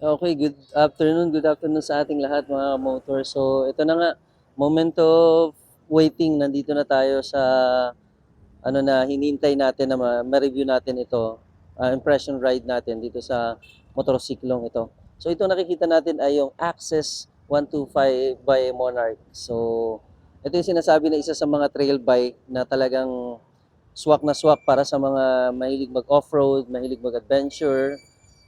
Okay, good afternoon sa ating lahat mga motor. So, ito na nga, moment of waiting. Nandito na tayo sa ano na hinihintay natin na ma-review natin ito, impression ride natin dito sa motorsiklong ito. So, ito nakikita natin ay yung Access 125 by Monarch. So, ito yung sinasabi na isa sa mga trail bike na talagang swak na swak para sa mga mahilig mag-off-road, mahilig mag-adventure,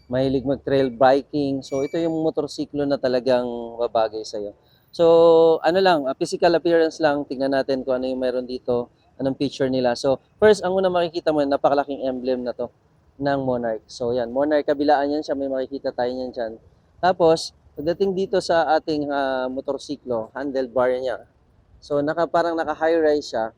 mahilig mag-trail biking. So ito yung motorsiklo na talagang babagay sa iyo. So ano lang, physical appearance lang, tingnan natin kung ano yung meron dito, anong feature nila. So first, ang una makikita mo, napakalaking emblem na to ng Monarch. So yan, Monarch, kabilaan yan siya, may makikita tayo niyan dyan. Tapos, pagdating dito sa ating motorsiklo, handlebar niya. So parang naka-high rise siya,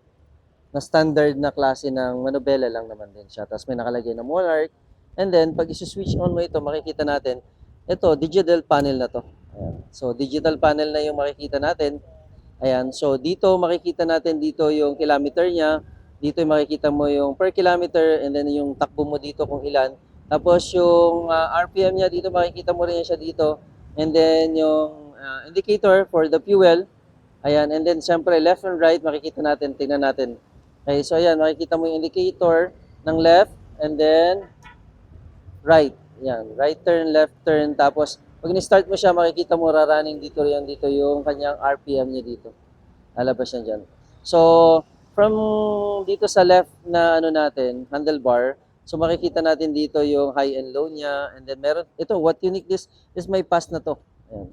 na standard na klase ng manobela lang naman din siya. Tapos may nakalagay na Monarch. And then, pag isi-switch on mo ito, makikita natin, ito, digital panel na to. Ayan. So, digital panel na yung makikita natin. Ayan. So, dito makikita natin dito yung kilometer niya. Dito yung makikita mo yung per kilometer and then yung takbo mo dito kung ilan. Tapos yung RPM niya dito, makikita mo rin siya dito. And then yung indicator for the fuel. Ayan, and then siyempre left and right makikita natin, tingnan natin. Okay, so ayan, makikita mo yung indicator ng left and then right. Ayan, right turn, left turn. Tapos pag ni-start mo siya, makikita mo raraning dito yung kanyang RPM niya dito. Lalabas niya dyan. So, from dito sa left na ano natin, handlebar, so makikita natin dito yung high and low niya. And then meron, ito, what unique this may pass na to. Ayan.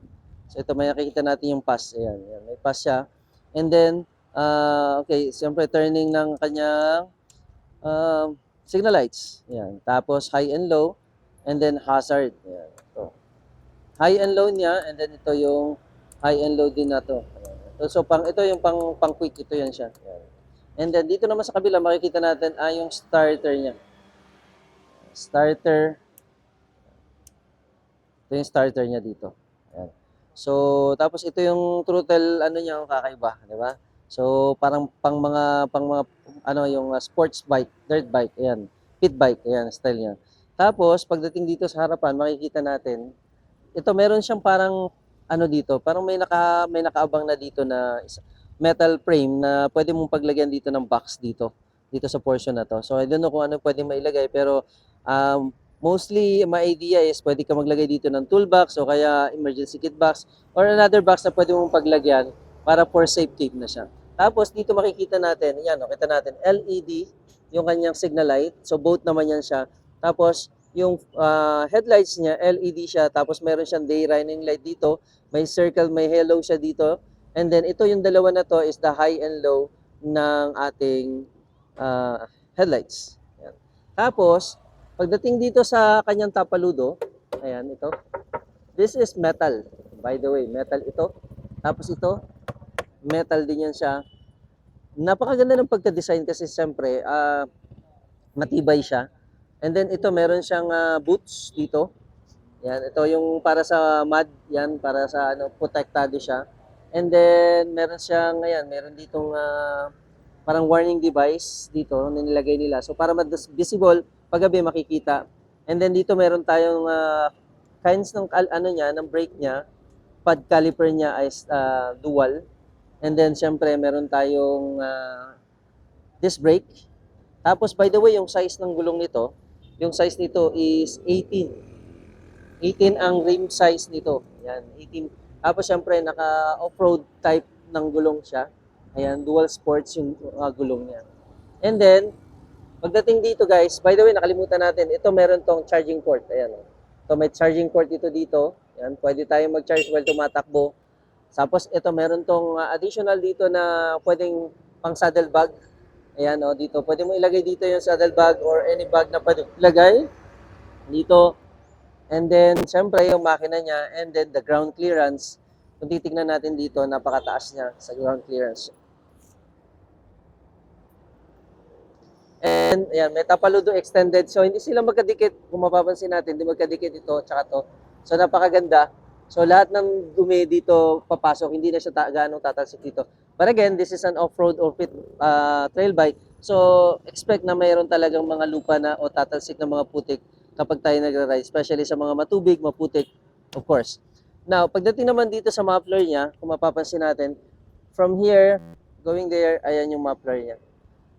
So ito, may nakikita natin yung pass. Ayan, ayan, may pass siya. And then, okay, siyempre turning ng kanyang signal lights. Ayan. Tapos high and low. And then hazard. Ayan. Ito. High and low niya. And then ito yung high and low din na to. Ayan. So, ito yung pang quick. Ito yan siya. Ayan. And then dito naman sa kabila, makikita natin yung starter niya. Starter. Ito yung starter niya dito. Ayan. So, tapos ito yung throttle ano niya, kakaiba, di ba? So, parang pang mga ano yung sports bike, dirt bike, ayan. Pit bike, ayan, style niya. Tapos, pagdating dito sa harapan, makikita natin, ito meron siyang parang ano dito, parang may nakaabang na dito na metal frame na pwede mong paglagyan dito ng box dito sa portion na to. So, I don't know kung ano pwedeng mailagay, pero mostly, my idea is pwede ka maglagay dito ng toolbox o kaya emergency kit box or another box na pwede mong paglagyan para for safety na siya. Tapos dito makikita natin, yan, kita natin LED, yung kanyang signal light. So both naman yan siya. Tapos yung headlights niya, LED siya. Tapos meron siyang day running light dito. May circle, may halo siya dito. And then ito yung dalawa na to is the high and low ng ating headlights. Yan. Tapos, pagdating dito sa kanyang tapaludo, ayan, ito. This is metal. By the way, metal ito. Tapos ito, metal din yan siya. Napakaganda ng pagka-design kasi siyempre, matibay siya. And then ito, meron siyang boots dito. Yan, ito yung para sa mud, yan, para sa ano, protektado siya. And then, meron siyang, ayan, meron ditong parang warning device dito na nilagay nila. So, para visible, paggabi makikita. And then, dito meron tayong kinds ng, ano niya, ng brake niya. Pad caliper niya is dual. And then, syempre, meron tayong disc brake. Tapos, by the way, yung size ng gulong nito, yung size nito is 18. 18 ang rim size nito. Yan, 18. Tapos, syempre, naka off-road type ng gulong siya. Ayan, dual sports yung gulong niya. And then, pagdating dito guys, by the way, nakalimutan natin, ito meron tong charging port. Ayan. Ito may charging port dito. Ayan, pwede tayong mag-charge while tumatakbo. Tapos ito meron tong additional dito na pwedeng pang saddle bag. Ayan, dito. Pwede mo ilagay dito yung saddle bag or any bag na pwede ilagay dito. And then, syempre, yung makina niya and then the ground clearance. Kung titignan natin dito, napakataas niya sa ground clearance. And ayan, may tapaludo extended. So hindi sila magkadikit. Kung mapapansin natin, hindi magkadikit ito tsaka to. So napakaganda. So lahat ng dumi dito papasok, hindi na siya gaano tatalsik dito. But again, this is an off-road or pit trail bike. So expect na mayroon talagang mga lupa na o tatalsik na mga putik kapag tayo nagra-ride, especially sa mga matubig, maputik of course. Now, pagdating naman dito sa muffler niya, kung mapapansin natin, from here, going there, ayan yung muffler niya.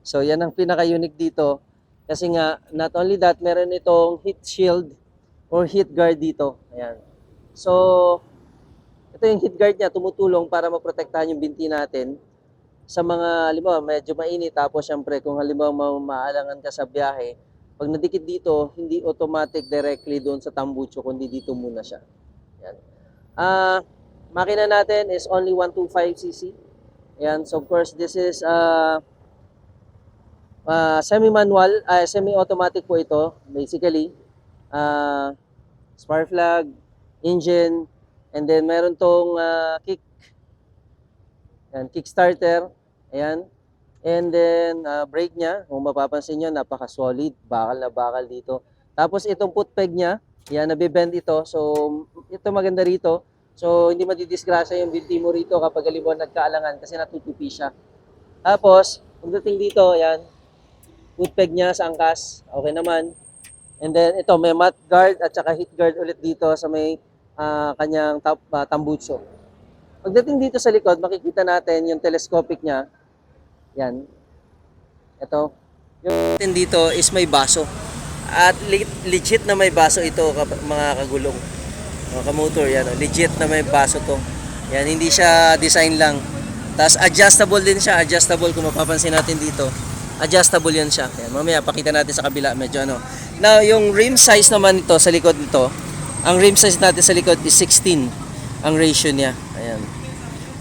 So, yan ang pinaka-unique dito. Kasi nga, not only that, meron itong heat shield or heat guard dito. Ayan. So, ito yung heat guard niya, tumutulong para maprotektahan yung binti natin sa mga, halimbawa, medyo mainit. Tapos, syempre, kung halimbawa maalangan ka sa biyahe, pag nadikit dito, hindi automatic directly doon sa tambucho, kundi dito muna siya. Ayan. Makina natin is only 125cc. Ayan. So, of course, this is semi-manual, semi-automatic po ito, basically. Spark plug, engine, and then meron tong kick starter, ayan. And then brake niya, kung mapapansin nyo, napaka-solid, bakal na bakal dito. Tapos itong foot peg niya, yan, nabibend ito. So, ito maganda rito. So, hindi madidisgrasya yung binti mo rito kapag halimbawa nagkaalangan kasi natutupi siya. Tapos, pagdating dito, yan, foot peg niya sa angkas, okay naman. And then ito, may mat guard at saka heat guard ulit dito sa may kanyang tambucho. Pagdating dito sa likod, makikita natin yung telescopic niya. Yan. Ito. Yung dito is may baso. At legit na may baso ito, mga kagulong. Mga kamotor, yan. Legit na may baso to. Yan, hindi siya design lang. Tapos adjustable din siya. Adjustable kung mapapansin natin dito. Adjustable yan siya. Yan, mamaya pakita natin sa kabila. Medyo ano. Now, yung rim size naman ito sa likod nito, ang rim size natin sa likod is 16 ang ratio niya. Ayan.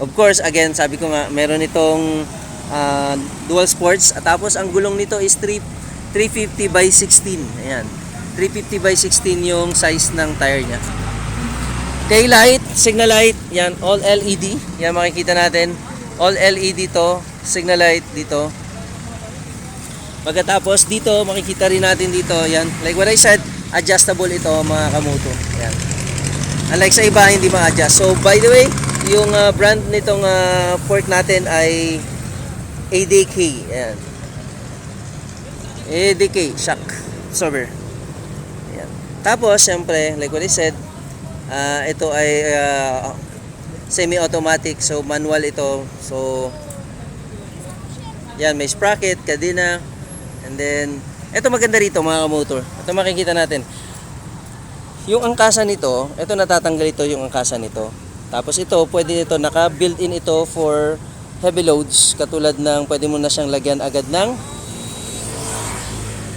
Of course, again, sabi ko nga, meron itong dual sports. At tapos, ang gulong nito is 350 by 16. Ayan. 350 by 16 yung size ng tire niya. Tail light, signal light, yan, all LED. Yan, makikita natin. All LED to, signal light dito. Pagkatapos dito, makikita rin natin dito, yan. Like what I said, adjustable ito mga kamoto. Yan. Unlike sa iba, hindi ma-adjust. So, by the way, yung brand nitong fork natin ay ADK. Yan. ADK, shock absorber. Yan. Tapos, syempre, like what I said, ito ay semi-automatic. So, manual ito. So, yan, may sprocket, kadena. And then, ito maganda rito mga kamotor. Ito makikita natin. Yung angkasan nito, ito natatanggal ito yung angkasan nito. Tapos ito, pwede ito, naka-built-in ito for heavy loads. Katulad ng, pwede mo na siyang lagyan agad ng,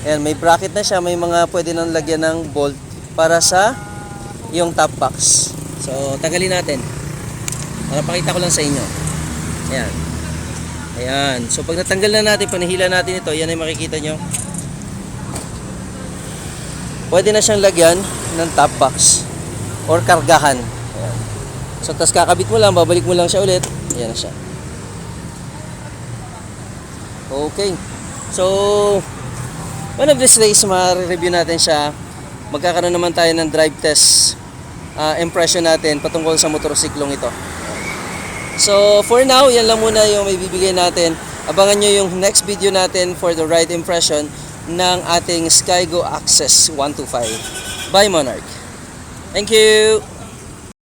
ayan, may bracket na siya. May mga pwede nang lagyan ng bolt para sa yung top box. So, tagalin natin. Para pakita ko lang sa inyo. Ayan. Ayan. So, pag natanggal na natin, panihila natin ito, yan ay makikita nyo. Pwede na siyang lagyan ng top box or kargahan. Ayan. So, tas kakabit mo lang, babalik mo lang siya ulit. Ayan na siya. Okay. So, one of these days, ma-review natin siya. Magkakaroon naman tayo ng drive test impression natin patungkol sa motorsiklong ito. So, for now, yan lang muna yung may bibigay natin. Abangan nyo yung next video natin for the ride impression ng ating Skygo Access 125 by Monarch. Thank you!